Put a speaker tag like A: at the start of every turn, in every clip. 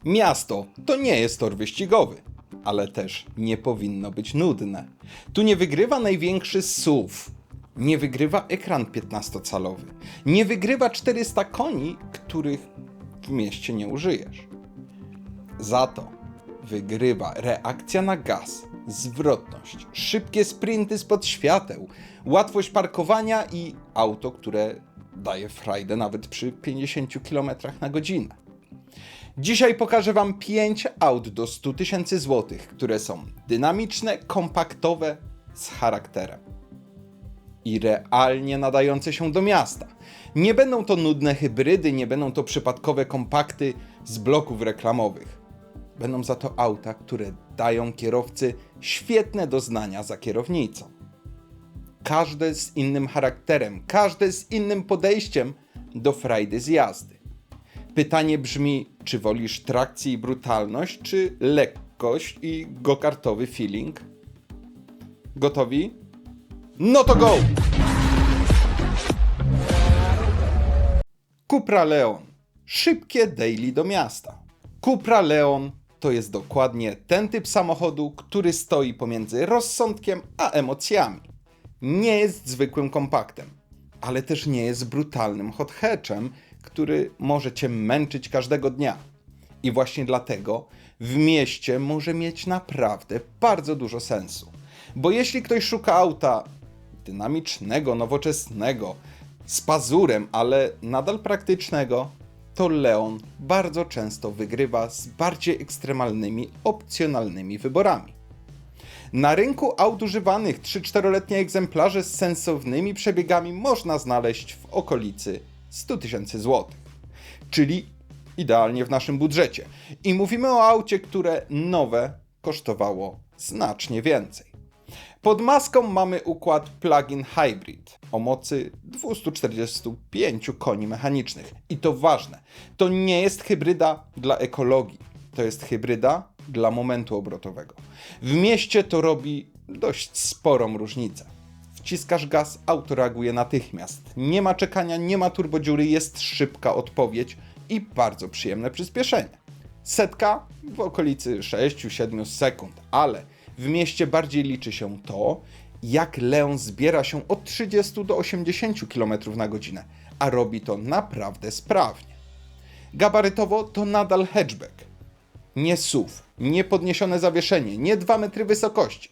A: Miasto to nie jest tor wyścigowy, ale też nie powinno być nudne. Tu nie wygrywa największy SUV, nie wygrywa ekran 15-calowy, nie wygrywa 400 koni, których w mieście nie użyjesz. Za to wygrywa reakcja na gaz, zwrotność, szybkie sprinty spod świateł, łatwość parkowania i auto, które daje frajdę nawet przy 50 km na godzinę. Dzisiaj pokażę Wam 5 aut do 100 000 złotych, które są dynamiczne, kompaktowe, z charakterem i realnie nadające się do miasta. Nie będą to nudne hybrydy, nie będą to przypadkowe kompakty z bloków reklamowych. Będą za to auta, które dają kierowcy świetne doznania za kierownicą. Każde z innym charakterem, każde z innym podejściem do frajdy z jazdy. Pytanie brzmi, czy wolisz trakcję i brutalność, czy lekkość i go-kartowy feeling? Gotowi? No to go! Cupra Leon. Szybkie daily do miasta. Cupra Leon to jest dokładnie ten typ samochodu, który stoi pomiędzy rozsądkiem a emocjami. Nie jest zwykłym kompaktem, ale też nie jest brutalnym hot hatchem, który może Cię męczyć każdego dnia. I właśnie dlatego w mieście może mieć naprawdę bardzo dużo sensu. Bo jeśli ktoś szuka auta dynamicznego, nowoczesnego, z pazurem, ale nadal praktycznego, to Leon bardzo często wygrywa z bardziej ekstremalnymi, opcjonalnymi wyborami. Na rynku aut używanych 3-4-letnie egzemplarze z sensownymi przebiegami można znaleźć w okolicy 100 000 złotych, czyli idealnie w naszym budżecie. I mówimy o aucie, które nowe kosztowało znacznie więcej. Pod maską mamy układ plug-in hybrid o mocy 245 koni mechanicznych. I to ważne, to nie jest hybryda dla ekologii, to jest hybryda dla momentu obrotowego. W mieście to robi dość sporą różnicę. Wciskasz gaz, auto reaguje natychmiast. Nie ma czekania, nie ma turbodziury, jest szybka odpowiedź i bardzo przyjemne przyspieszenie. Setka w okolicy 6-7 sekund, ale w mieście bardziej liczy się to, jak Leon zbiera się od 30 do 80 km na godzinę, a robi to naprawdę sprawnie. Gabarytowo to nadal hatchback. Nie SUV, nie podniesione zawieszenie, nie 2 metry wysokości.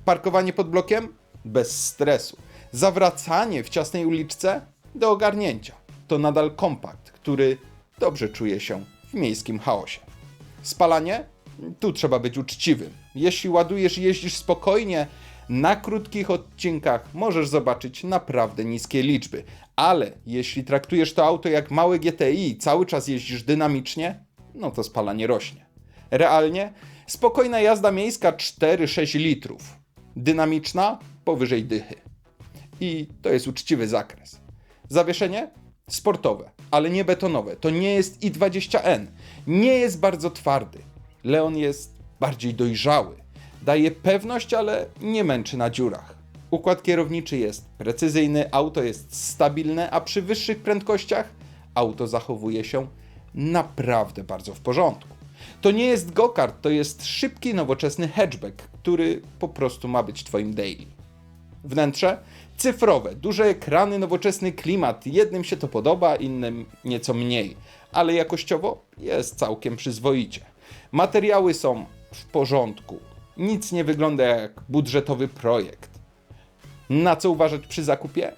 A: Parkowanie pod blokiem? Bez stresu. Zawracanie w ciasnej uliczce? Do ogarnięcia. To nadal kompakt, który dobrze czuje się w miejskim chaosie. Spalanie? Tu trzeba być uczciwym. Jeśli ładujesz i jeździsz spokojnie, na krótkich odcinkach możesz zobaczyć naprawdę niskie liczby. Ale jeśli traktujesz to auto jak małe GTI i cały czas jeździsz dynamicznie, no to spalanie rośnie. Realnie spokojna jazda miejska 4-6 litrów. Dynamiczna powyżej dychy. I to jest uczciwy zakres. Zawieszenie? Sportowe, ale nie betonowe. To nie jest i20N. Nie jest bardzo twardy. Leon jest bardziej dojrzały. Daje pewność, ale nie męczy na dziurach. Układ kierowniczy jest precyzyjny, auto jest stabilne, a przy wyższych prędkościach auto zachowuje się naprawdę bardzo w porządku. To nie jest go-kart, to jest szybki, nowoczesny hatchback, który po prostu ma być Twoim daily. Wnętrze? Cyfrowe, duże ekrany, nowoczesny klimat. Jednym się to podoba, innym nieco mniej, ale jakościowo jest całkiem przyzwoicie. Materiały są w porządku. Nic nie wygląda jak budżetowy projekt. Na co uważać przy zakupie?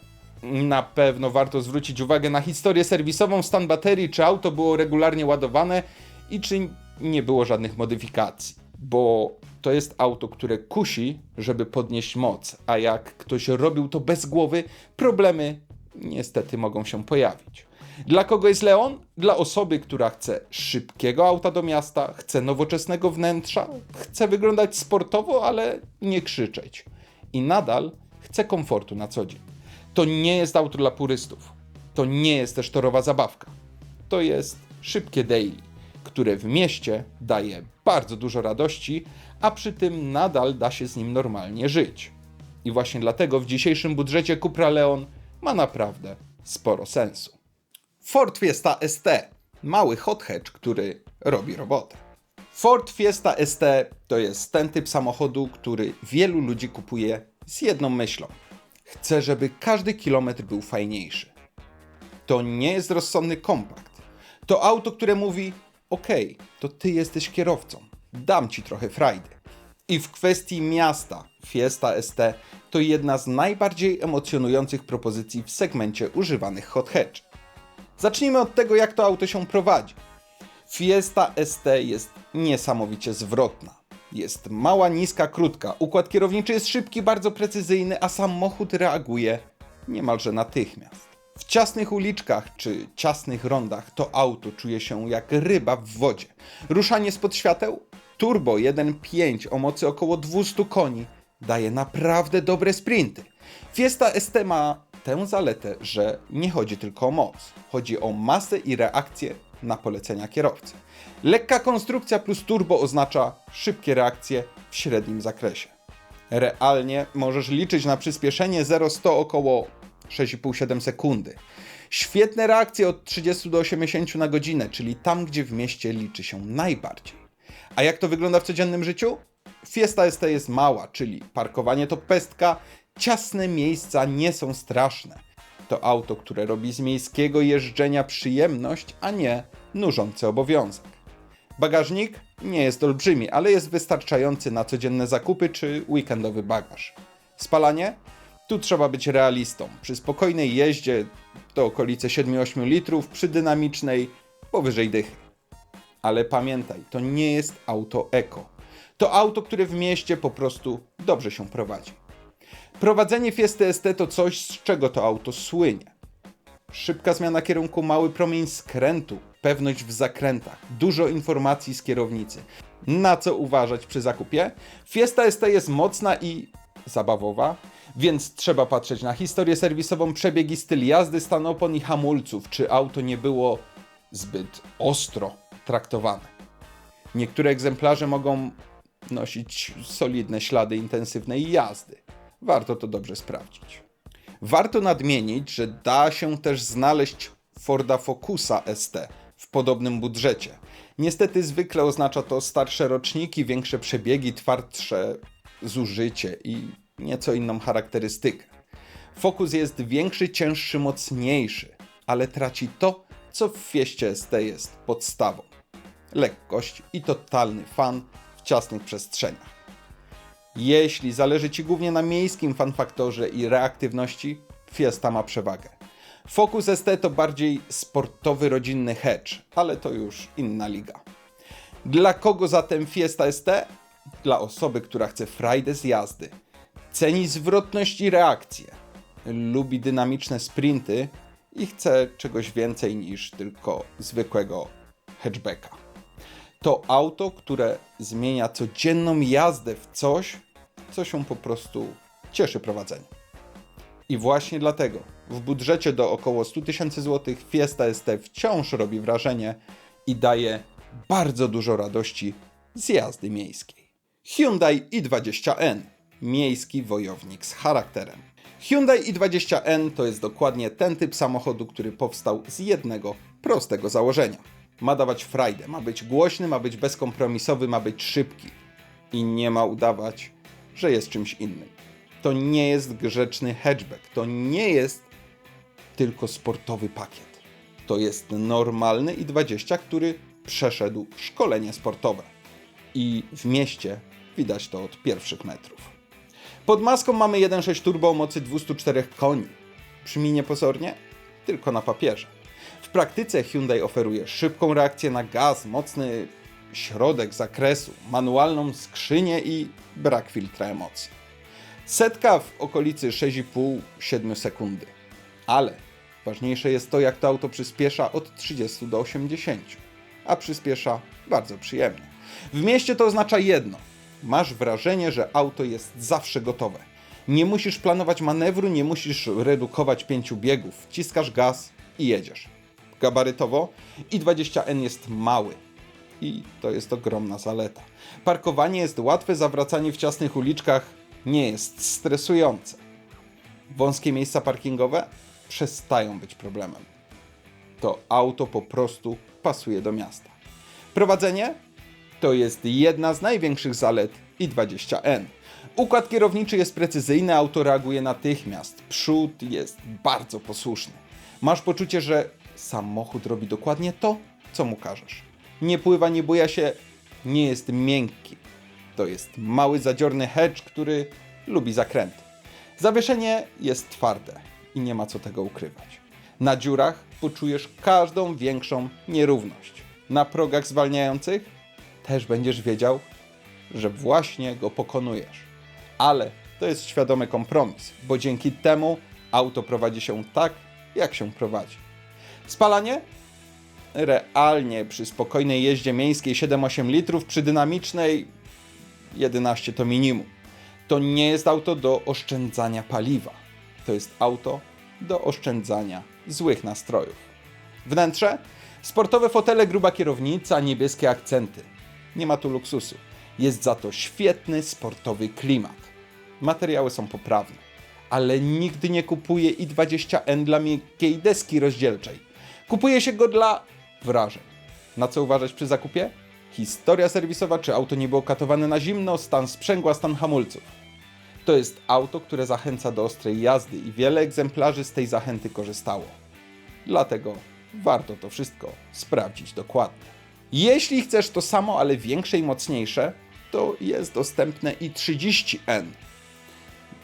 A: Na pewno warto zwrócić uwagę na historię serwisową, stan baterii, czy auto było regularnie ładowane i czy nie było żadnych modyfikacji. Bo to jest auto, które kusi, żeby podnieść moc, a jak ktoś robił to bez głowy, problemy niestety mogą się pojawić. Dla kogo jest Leon? Dla osoby, która chce szybkiego auta do miasta, chce nowoczesnego wnętrza, chce wyglądać sportowo, ale nie krzyczeć. I nadal chce komfortu na co dzień. To nie jest auto dla purystów. To nie jest też torowa zabawka. To jest szybkie daily, które w mieście daje bardzo dużo radości, a przy tym nadal da się z nim normalnie żyć. I właśnie dlatego w dzisiejszym budżecie Cupra Leon ma naprawdę sporo sensu. Ford Fiesta ST. Mały hot hatch, który robi robotę. Ford Fiesta ST to jest ten typ samochodu, który wielu ludzi kupuje z jedną myślą. Chce, żeby każdy kilometr był fajniejszy. To nie jest rozsądny kompakt. To auto, które mówi: okej, to ty jesteś kierowcą, dam ci trochę frajdy. I w kwestii miasta Fiesta ST to jedna z najbardziej emocjonujących propozycji w segmencie używanych hot hatch. Zacznijmy od tego, jak to auto się prowadzi. Fiesta ST jest niesamowicie zwrotna. Jest mała, niska, krótka. Układ kierowniczy jest szybki, bardzo precyzyjny, a samochód reaguje niemalże natychmiast. W ciasnych uliczkach czy ciasnych rondach to auto czuje się jak ryba w wodzie. Ruszanie spod świateł? Turbo 1.5 o mocy około 200 koni daje naprawdę dobre sprinty. Fiesta ST ma tę zaletę, że nie chodzi tylko o moc. Chodzi o masę i reakcję na polecenia kierowcy. Lekka konstrukcja plus turbo oznacza szybkie reakcje w średnim zakresie. Realnie możesz liczyć na przyspieszenie 0-100 około 6,5-7 sekundy. Świetne reakcje od 30 do 80 na godzinę, czyli tam, gdzie w mieście liczy się najbardziej. A jak to wygląda w codziennym życiu? Fiesta ST jest mała, czyli parkowanie to pestka, ciasne miejsca nie są straszne. To auto, które robi z miejskiego jeżdżenia przyjemność, a nie nużący obowiązek. Bagażnik nie jest olbrzymi, ale jest wystarczający na codzienne zakupy czy weekendowy bagaż. Spalanie? Tu trzeba być realistą. Przy spokojnej jeździe to okolice 7-8 litrów, przy dynamicznej powyżej dychy. Ale pamiętaj, to nie jest auto eko. To auto, które w mieście po prostu dobrze się prowadzi. Prowadzenie Fiesty ST to coś, z czego to auto słynie. Szybka zmiana kierunku, mały promień skrętu, pewność w zakrętach, dużo informacji z kierownicy. Na co uważać przy zakupie? Fiesta ST jest mocna i zabawowa, więc trzeba patrzeć na historię serwisową, przebiegi, styl jazdy, stan opon i hamulców, czy auto nie było zbyt ostro traktowane. Niektóre egzemplarze mogą nosić solidne ślady intensywnej jazdy. Warto to dobrze sprawdzić. Warto nadmienić, że da się też znaleźć Forda Focusa ST w podobnym budżecie. Niestety zwykle oznacza to starsze roczniki, większe przebiegi, twardsze zużycie i nieco inną charakterystykę. Focus jest większy, cięższy, mocniejszy, ale traci to, co w Fieście ST jest podstawą. Lekkość i totalny fan w ciasnych przestrzeniach. Jeśli zależy Ci głównie na miejskim fan-faktorze i reaktywności, Fiesta ma przewagę. Focus ST to bardziej sportowy, rodzinny hatch, ale to już inna liga. Dla kogo zatem Fiesta ST? Dla osoby, która chce frajdę z jazdy, ceni zwrotność i reakcję, lubi dynamiczne sprinty i chce czegoś więcej niż tylko zwykłego hatchbacka. To auto, które zmienia codzienną jazdę w coś, co się po prostu cieszy prowadzeniem. I właśnie dlatego w budżecie do około 100 000 zł Fiesta ST wciąż robi wrażenie i daje bardzo dużo radości z jazdy miejskiej. Hyundai i20N. Miejski wojownik z charakterem. Hyundai i20N to jest dokładnie ten typ samochodu, który powstał z jednego prostego założenia. Ma dawać frajdę, ma być głośny, ma być bezkompromisowy, ma być szybki. I nie ma udawać, że jest czymś innym. To nie jest grzeczny hatchback, to nie jest tylko sportowy pakiet. To jest normalny i20, który przeszedł szkolenie sportowe. I w mieście widać to od pierwszych metrów. Pod maską mamy 1.6 turbo o mocy 204 koni. Brzmi niepozornie? Tylko na papierze. W praktyce Hyundai oferuje szybką reakcję na gaz, mocny środek zakresu, manualną skrzynię i brak filtra emocji. Setka w okolicy 6,5-7 sekundy. Ale ważniejsze jest to, jak to auto przyspiesza od 30 do 80, a przyspiesza bardzo przyjemnie. W mieście to oznacza jedno. Masz wrażenie, że auto jest zawsze gotowe. Nie musisz planować manewru, nie musisz redukować 5 biegów. Wciskasz gaz i jedziesz. Gabarytowo i20N jest mały. I to jest ogromna zaleta. Parkowanie jest łatwe, zawracanie w ciasnych uliczkach nie jest stresujące. Wąskie miejsca parkingowe przestają być problemem. To auto po prostu pasuje do miasta. Prowadzenie to jest jedna z największych zalet i20N. Układ kierowniczy jest precyzyjny, auto reaguje natychmiast, przód jest bardzo posłuszny. Masz poczucie, że samochód robi dokładnie to, co mu każesz. Nie pływa, nie buja się, nie jest miękki. To jest mały, zadziorny hedge, który lubi zakręty. Zawieszenie jest twarde i nie ma co tego ukrywać. Na dziurach poczujesz każdą większą nierówność. Na progach zwalniających też będziesz wiedział, że właśnie go pokonujesz. Ale to jest świadomy kompromis, bo dzięki temu auto prowadzi się tak, jak się prowadzi. Spalanie? Realnie przy spokojnej jeździe miejskiej 7-8 litrów, przy dynamicznej 11 to minimum. To nie jest auto do oszczędzania paliwa. To jest auto do oszczędzania złych nastrojów. Wnętrze? Sportowe fotele, gruba kierownica, niebieskie akcenty. Nie ma tu luksusu. Jest za to świetny, sportowy klimat. Materiały są poprawne. Ale nigdy nie kupuję i20N dla miękkiej deski rozdzielczej. Kupuje się go dla wrażeń. Na co uważać przy zakupie? Historia serwisowa, czy auto nie było katowane na zimno, stan sprzęgła, stan hamulców. To jest auto, które zachęca do ostrej jazdy i wiele egzemplarzy z tej zachęty korzystało. Dlatego warto to wszystko sprawdzić dokładnie. Jeśli chcesz to samo, ale większe i mocniejsze, to jest dostępne i30N.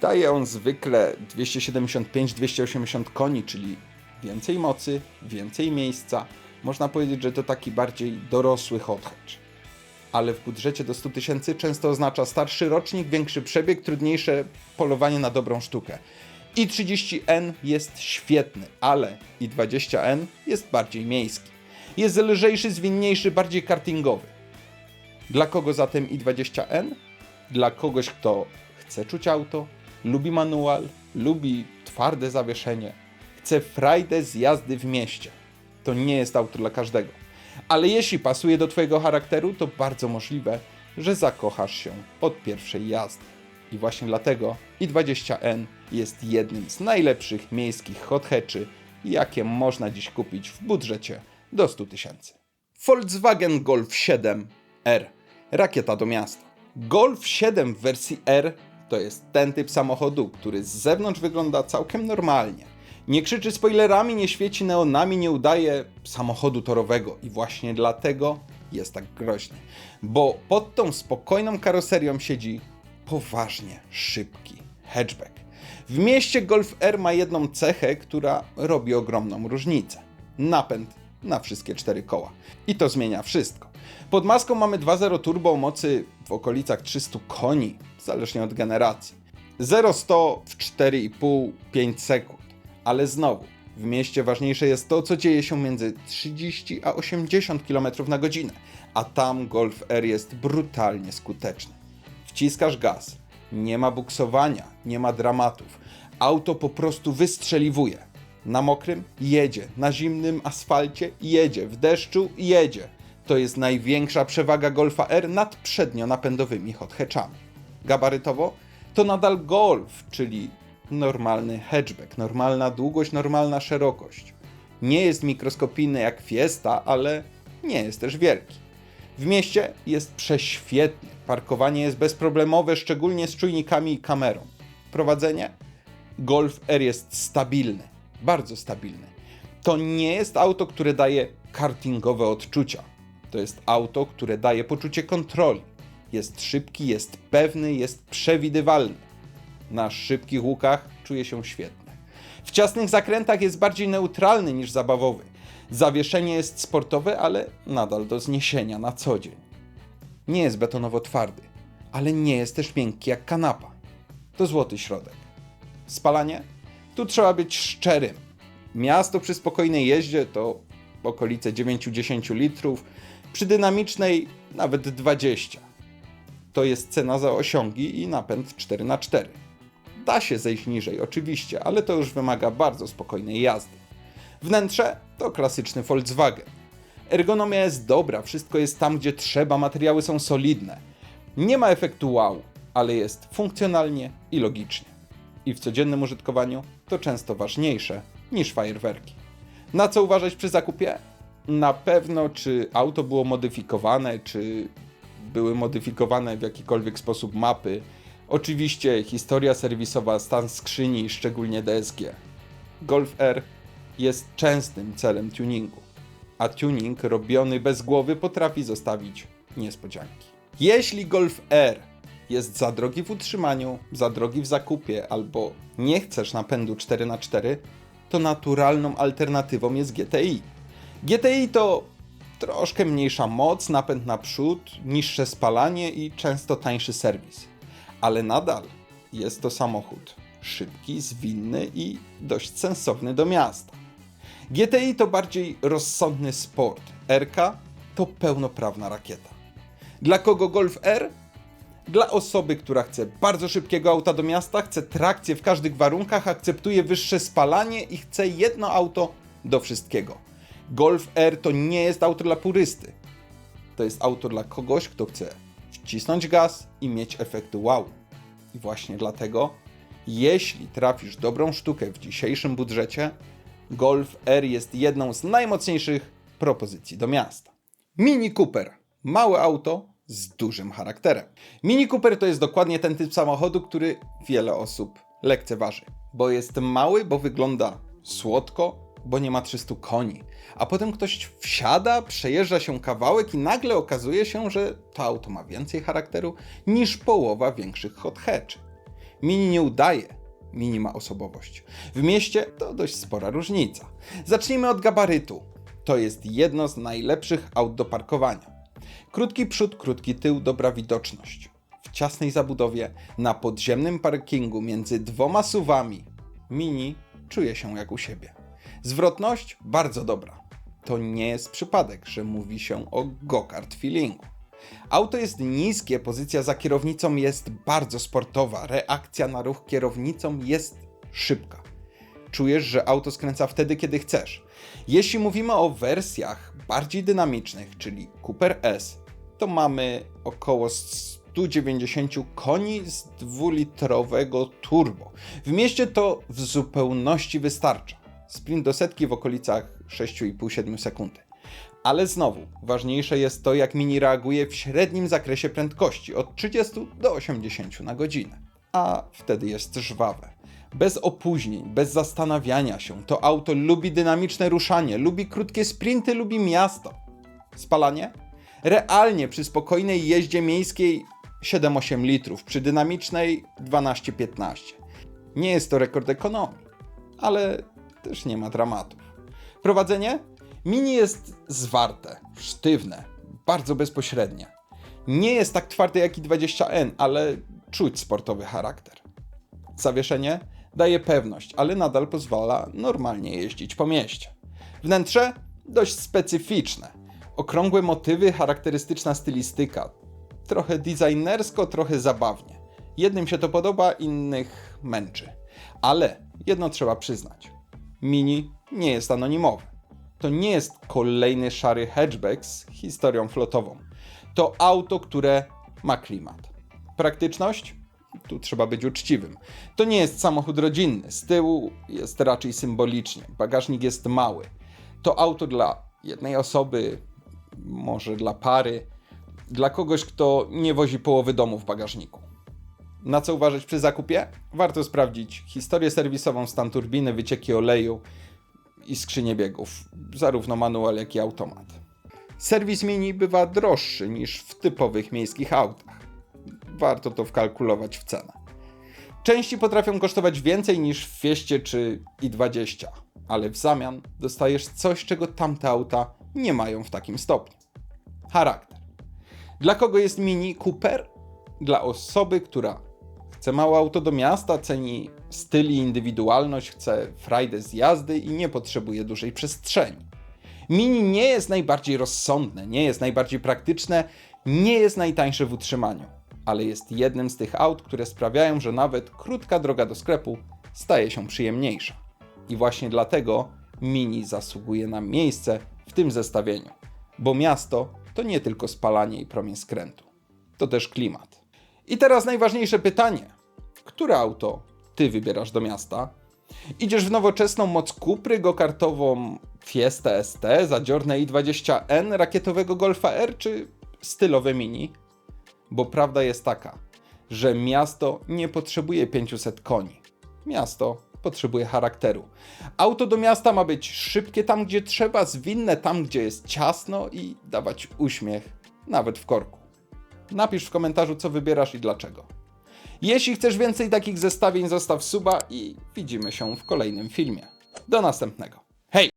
A: Daje on zwykle 275-280 koni, czyli więcej mocy, więcej miejsca. Można powiedzieć, że to taki bardziej dorosły hot hatch. Ale w budżecie do 100 000 często oznacza starszy rocznik, większy przebieg, trudniejsze polowanie na dobrą sztukę. i30N jest świetny, ale i20N jest bardziej miejski. Jest lżejszy, zwinniejszy, bardziej kartingowy. Dla kogo zatem i20N? Dla kogoś, kto chce czuć auto, lubi manual, lubi twarde zawieszenie, chce frajdę z jazdy w mieście. To nie jest auto dla każdego. Ale jeśli pasuje do Twojego charakteru, to bardzo możliwe, że zakochasz się od pierwszej jazdy. I właśnie dlatego i20N jest jednym z najlepszych miejskich hot hatchy, jakie można dziś kupić w budżecie do 100 000. Volkswagen Golf 7 R. Rakieta do miasta. Golf 7 w wersji R to jest ten typ samochodu, który z zewnątrz wygląda całkiem normalnie. Nie krzyczy spoilerami, nie świeci neonami, nie udaje samochodu torowego i właśnie dlatego jest tak groźny. Bo pod tą spokojną karoserią siedzi poważnie szybki hatchback. W mieście Golf R ma jedną cechę, która robi ogromną różnicę. Napęd na wszystkie 4 koła. I to zmienia wszystko. Pod maską mamy 2.0 turbo o mocy w okolicach 300 koni, zależnie od generacji. 0-100 w 4,5-5 sekund. Ale znowu, w mieście ważniejsze jest to, co dzieje się między 30 a 80 km na godzinę, a tam Golf R jest brutalnie skuteczny. Wciskasz gaz, nie ma buksowania, nie ma dramatów. Auto po prostu wystrzeliwuje. Na mokrym jedzie, na zimnym asfalcie jedzie, w deszczu jedzie. To jest największa przewaga Golfa R nad przednionapędowymi hot hatchami. Gabarytowo to nadal Golf, czyli normalny hatchback, normalna długość, normalna szerokość. Nie jest mikroskopijny jak Fiesta, ale nie jest też wielki. W mieście jest prześwietnie, parkowanie jest bezproblemowe, szczególnie z czujnikami i kamerą. Prowadzenie? Golf R jest stabilny, bardzo stabilny. To nie jest auto, które daje kartingowe odczucia. To jest auto, które daje poczucie kontroli. Jest szybki, jest pewny, jest przewidywalny. Na szybkich łukach czuje się świetnie. W ciasnych zakrętach jest bardziej neutralny niż zabawowy. Zawieszenie jest sportowe, ale nadal do zniesienia na co dzień. Nie jest betonowo twardy, ale nie jest też miękki jak kanapa. To złoty środek. Spalanie? Tu trzeba być szczerym. Miasto przy spokojnej jeździe to okolice 9-10 litrów, przy dynamicznej nawet 20. To jest cena za osiągi i napęd 4x4. Da się zejść niżej oczywiście, ale to już wymaga bardzo spokojnej jazdy. Wnętrze to klasyczny Volkswagen. Ergonomia jest dobra, wszystko jest tam gdzie trzeba, materiały są solidne. Nie ma efektu wow, ale jest funkcjonalnie i logicznie. I w codziennym użytkowaniu to często ważniejsze niż fajerwerki. Na co uważać przy zakupie? na pewno, czy auto było modyfikowane, czy były modyfikowane w jakikolwiek sposób mapy. Oczywiście historia serwisowa, stan skrzyni, szczególnie DSG. Golf R jest częstym celem tuningu, a tuning robiony bez głowy potrafi zostawić niespodzianki. Jeśli Golf R jest za drogi w utrzymaniu, za drogi w zakupie albo nie chcesz napędu 4x4, to naturalną alternatywą jest GTI. GTI to troszkę mniejsza moc, napęd naprzód, niższe spalanie i często tańszy serwis. Ale nadal jest to samochód szybki, zwinny i dość sensowny do miasta. GTI to bardziej rozsądny sport, R-ka to pełnoprawna rakieta. Dla kogo Golf R? Dla osoby, która chce bardzo szybkiego auta do miasta, chce trakcję w każdych warunkach, akceptuje wyższe spalanie i chce jedno auto do wszystkiego. Golf R to nie jest auto dla purysty. To jest auto dla kogoś, kto chce wcisnąć gaz i mieć efekty wow. I właśnie dlatego, jeśli trafisz dobrą sztukę w dzisiejszym budżecie, Golf R jest jedną z najmocniejszych propozycji do miasta. Mini Cooper. Małe auto z dużym charakterem. Mini Cooper to jest dokładnie ten typ samochodu, który wiele osób lekceważy. Bo jest mały, bo wygląda słodko, bo nie ma 300 koni. A potem ktoś wsiada, przejeżdża się kawałek i nagle okazuje się, że to auto ma więcej charakteru niż połowa większych hot hatchy. Mini nie udaje, Mini ma osobowość. W mieście to dość spora różnica. Zacznijmy od gabarytu. To jest jedno z najlepszych aut do parkowania. Krótki przód, krótki tył, dobra widoczność. W ciasnej zabudowie, na podziemnym parkingu między dwoma suwami, Mini czuje się jak u siebie. Zwrotność bardzo dobra. To nie jest przypadek, że mówi się o go-kart feelingu. Auto jest niskie, pozycja za kierownicą jest bardzo sportowa, reakcja na ruch kierownicą jest szybka. Czujesz, że auto skręca wtedy, kiedy chcesz. Jeśli mówimy o wersjach bardziej dynamicznych, czyli Cooper S, to mamy około 190 koni z 2-litrowego turbo. W mieście to w zupełności wystarcza. Sprint do setki w okolicach 6,5-7 sekundy. Ale znowu, ważniejsze jest to, jak Mini reaguje w średnim zakresie prędkości, od 30 do 80 na godzinę. A wtedy jest żwawe. Bez opóźnień, bez zastanawiania się, to auto lubi dynamiczne ruszanie, lubi krótkie sprinty, lubi miasto. Spalanie? Realnie przy spokojnej jeździe miejskiej 7-8 litrów, przy dynamicznej 12-15. Nie jest to rekord ekonomii, ale też nie ma dramatów. Prowadzenie? Mini jest zwarte, sztywne, bardzo bezpośrednie. Nie jest tak twarde jak i20N, ale czuć sportowy charakter. Zawieszenie daje pewność, ale nadal pozwala normalnie jeździć po mieście. Wnętrze dość specyficzne. Okrągłe motywy, charakterystyczna stylistyka. Trochę designersko, trochę zabawnie. Jednym się to podoba, innych męczy. Ale jedno trzeba przyznać. Mini nie jest anonimowy. To nie jest kolejny szary hatchback z historią flotową. To auto, które ma klimat. Praktyczność? Tu trzeba być uczciwym. To nie jest samochód rodzinny. Z tyłu jest raczej symbolicznie. Bagażnik jest mały. To auto dla jednej osoby, może dla pary, dla kogoś, kto nie wozi połowy domu w bagażniku. Na co uważać przy zakupie? Warto sprawdzić historię serwisową, stan turbiny, wycieki oleju i skrzynię biegów, zarówno manual, jak i automat. Serwis Mini bywa droższy niż w typowych miejskich autach. Warto to wkalkulować w cenę. Części potrafią kosztować więcej niż w Fieście czy i20, ale w zamian dostajesz coś, czego tamte auta nie mają w takim stopniu. Charakter. Dla kogo jest Mini Cooper? Dla osoby, która chce małe auto do miasta, ceni styl i indywidualność, chce frajdę z jazdy i nie potrzebuje dużej przestrzeni. Mini nie jest najbardziej rozsądne, nie jest najbardziej praktyczne, nie jest najtańsze w utrzymaniu, ale jest jednym z tych aut, które sprawiają, że nawet krótka droga do sklepu staje się przyjemniejsza. I właśnie dlatego Mini zasługuje na miejsce w tym zestawieniu, bo miasto to nie tylko spalanie i promień skrętu, to też klimat. I teraz najważniejsze pytanie. Które auto ty wybierasz do miasta? Idziesz w nowoczesną moc Cupry, go-kartową Fiesta ST, zadziorne i20N, rakietowego Golfa R czy stylowe Mini? Bo prawda jest taka, że miasto nie potrzebuje 500 koni. Miasto potrzebuje charakteru. Auto do miasta ma być szybkie tam, gdzie trzeba, zwinne tam, gdzie jest ciasno i dawać uśmiech, nawet w korku. Napisz w komentarzu, co wybierasz i dlaczego. Jeśli chcesz więcej takich zestawień, zostaw suba i widzimy się w kolejnym filmie. Do następnego.